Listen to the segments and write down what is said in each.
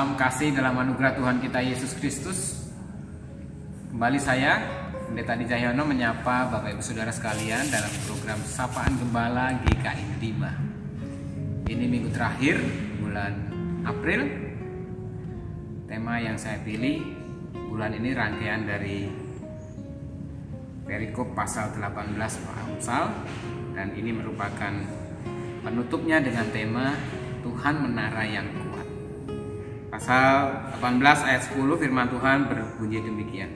Salam kasih dalam anugerah Tuhan kita Yesus Kristus. Kembali saya, Pendeta Adi Cahyono, menyapa Bapak Ibu Saudara sekalian dalam program Sapaan Gembala GKI Medima. Ini minggu terakhir bulan April. Tema yang saya pilih bulan ini rangkaian dari perikop pasal 18 Amsal, dan ini merupakan penutupnya dengan tema Tuhan menara yang kuat. Pasal 18 ayat 10 firman Tuhan berbunyi demikian.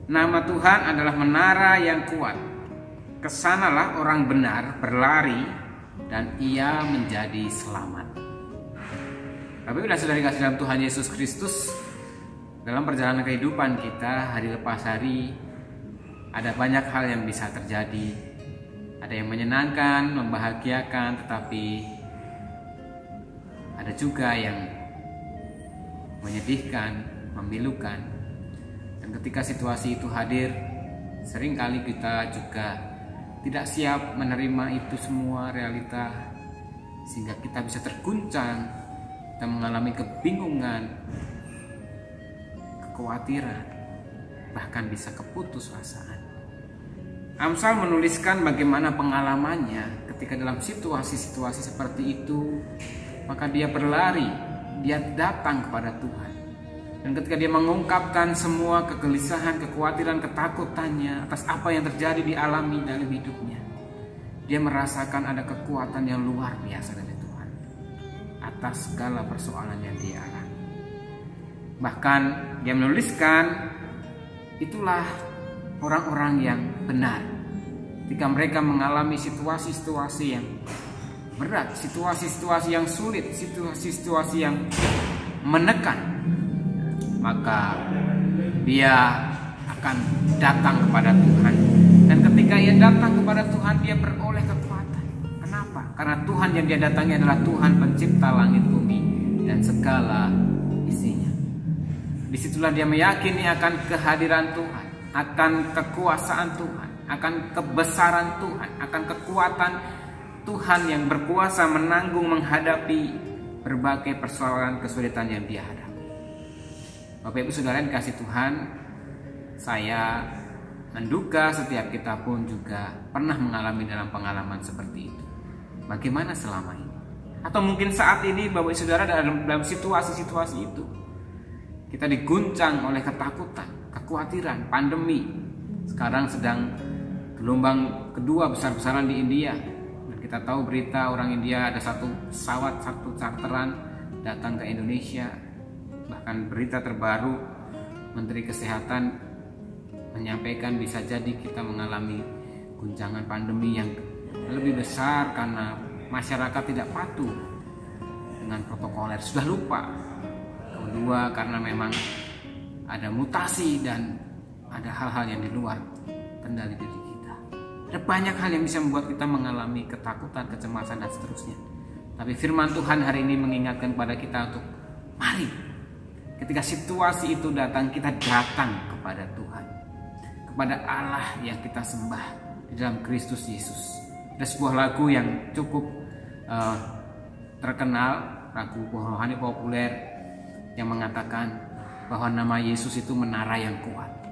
Nama Tuhan adalah menara yang kuat. Kesanalah orang benar berlari dan ia menjadi selamat. Bapak dan Saudara kasih dalam Tuhan Yesus Kristus, dalam perjalanan kehidupan kita hari lepas hari ada banyak hal yang bisa terjadi. Ada yang menyenangkan, membahagiakan, tetapi ada juga yang menyedihkan, memilukan. Dan ketika situasi itu hadir, seringkali kita juga tidak siap menerima itu semua realita, sehingga kita bisa terguncang, kita mengalami kebingungan, kekhawatiran, bahkan bisa keputusasaan. Amsal menuliskan bagaimana pengalamannya ketika dalam situasi-situasi seperti itu, maka dia berlari, dia datang kepada Tuhan. Dan ketika dia mengungkapkan semua kegelisahan, kekhawatiran, ketakutannya atas apa yang terjadi dialami dalam hidupnya, dia merasakan ada kekuatan yang luar biasa dari Tuhan atas segala persoalan yang dia alami. Bahkan dia menuliskan, itulah orang-orang yang benar ketika mereka mengalami situasi-situasi yang berat, situasi-situasi yang sulit, situasi-situasi yang menekan, maka dia akan datang kepada Tuhan. Dan ketika ia datang kepada Tuhan, dia beroleh kekuatan. Kenapa? Karena Tuhan yang dia datangi adalah Tuhan pencipta langit bumi dan segala isinya. Disitulah dia meyakini akan kehadiran Tuhan, akan kekuasaan Tuhan, akan kebesaran Tuhan, akan kekuatan Tuhan yang berkuasa menanggung menghadapi berbagai persoalan kesulitan yang dia hadapi. Bapak Ibu Saudara yang dikasih Tuhan, saya menduga setiap kita pun juga pernah mengalami dalam pengalaman seperti itu. Bagaimana selama ini? Atau mungkin saat ini Bapak Ibu Saudara dalam situasi-situasi itu, kita diguncang oleh ketakutan, kekhawatiran, pandemi. Sekarang sedang gelombang kedua besar-besaran di India. Kita tahu berita orang India ada satu pesawat, satu charteran datang ke Indonesia. Bahkan berita terbaru, Menteri Kesehatan menyampaikan bisa jadi kita mengalami guncangan pandemi yang lebih besar karena masyarakat tidak patuh dengan protokoler, sudah lupa. Kedua, karena memang ada mutasi dan ada hal-hal yang di luar kendali diri kita. Ada banyak hal yang bisa membuat kita mengalami ketakutan, kecemasan, dan seterusnya. Tapi firman Tuhan hari ini mengingatkan kepada kita untuk mari, ketika situasi itu datang, kita datang kepada Tuhan, kepada Allah yang kita sembah di dalam Kristus Yesus. Ada sebuah lagu yang cukup terkenal, lagu rohani populer yang mengatakan bahwa nama Yesus itu menara yang kuat.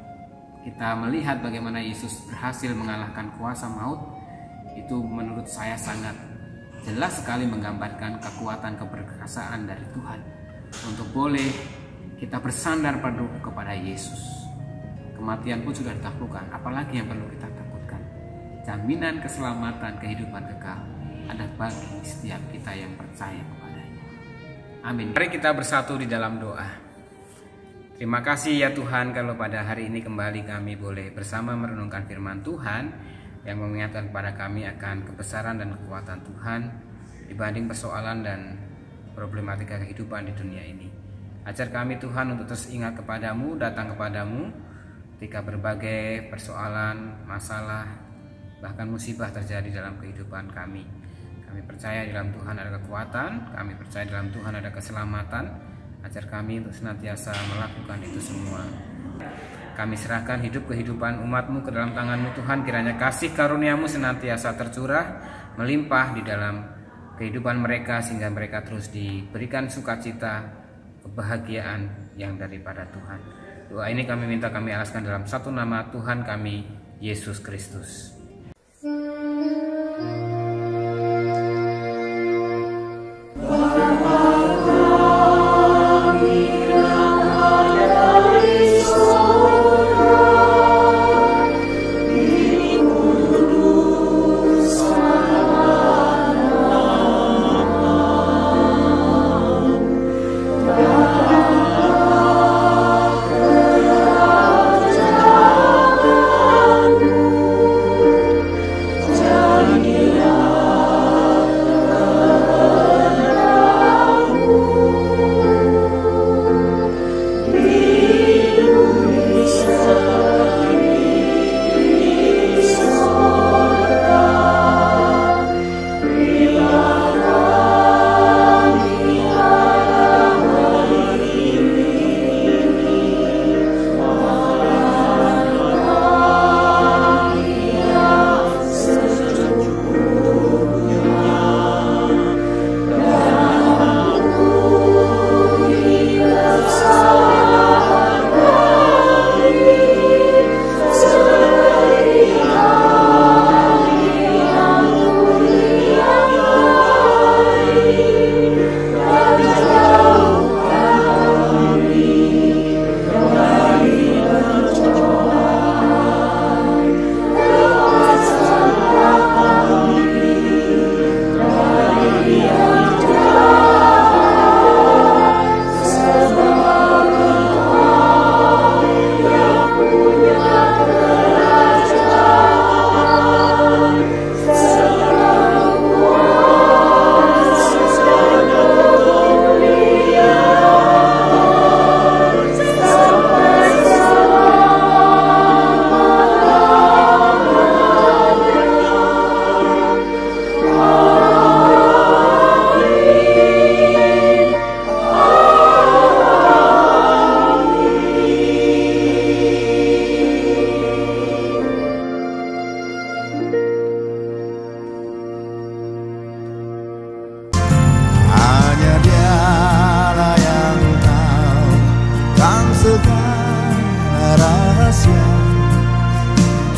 Kita melihat bagaimana Yesus berhasil mengalahkan kuasa maut. Itu menurut saya sangat jelas sekali menggambarkan kekuatan keberkasaan dari Tuhan untuk boleh kita bersandar penuh kepada Yesus. Kematian pun sudah ditaklukkan, apalagi yang perlu kita takutkan? Jaminan keselamatan kehidupan kekal ada bagi setiap kita yang percaya kepadanya. Amin. Mari kita bersatu di dalam doa. Terima kasih ya Tuhan, kalau pada hari ini kembali kami boleh bersama merenungkan firman Tuhan yang mengingatkan kepada kami akan kebesaran dan kekuatan Tuhan dibanding persoalan dan problematika kehidupan di dunia ini. Ajar kami Tuhan untuk terus ingat kepadamu, datang kepadamu ketika berbagai persoalan, masalah, bahkan musibah terjadi dalam kehidupan kami. Kami percaya dalam Tuhan ada kekuatan, kami percaya dalam Tuhan ada keselamatan. Ajar kami untuk senantiasa melakukan itu semua. Kami serahkan hidup kehidupan umat-Mu ke dalam tangan-Mu Tuhan. Kiranya kasih karunia-Mu senantiasa tercurah, melimpah di dalam kehidupan mereka, sehingga mereka terus diberikan sukacita, kebahagiaan yang daripada Tuhan. Doa ini kami minta kami alaskan dalam satu nama Tuhan kami, Yesus Kristus.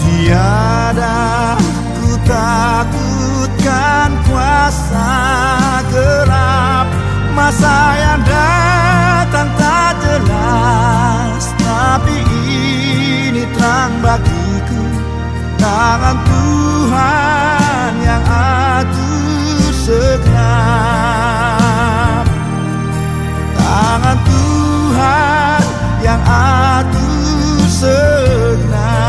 Tiada ku takutkan kuasa gelap, masa yang datang tak jelas, tapi ini terang bagiku, tangan Tuhan yang atur segenap, tangan Tuhan yang atur segenap.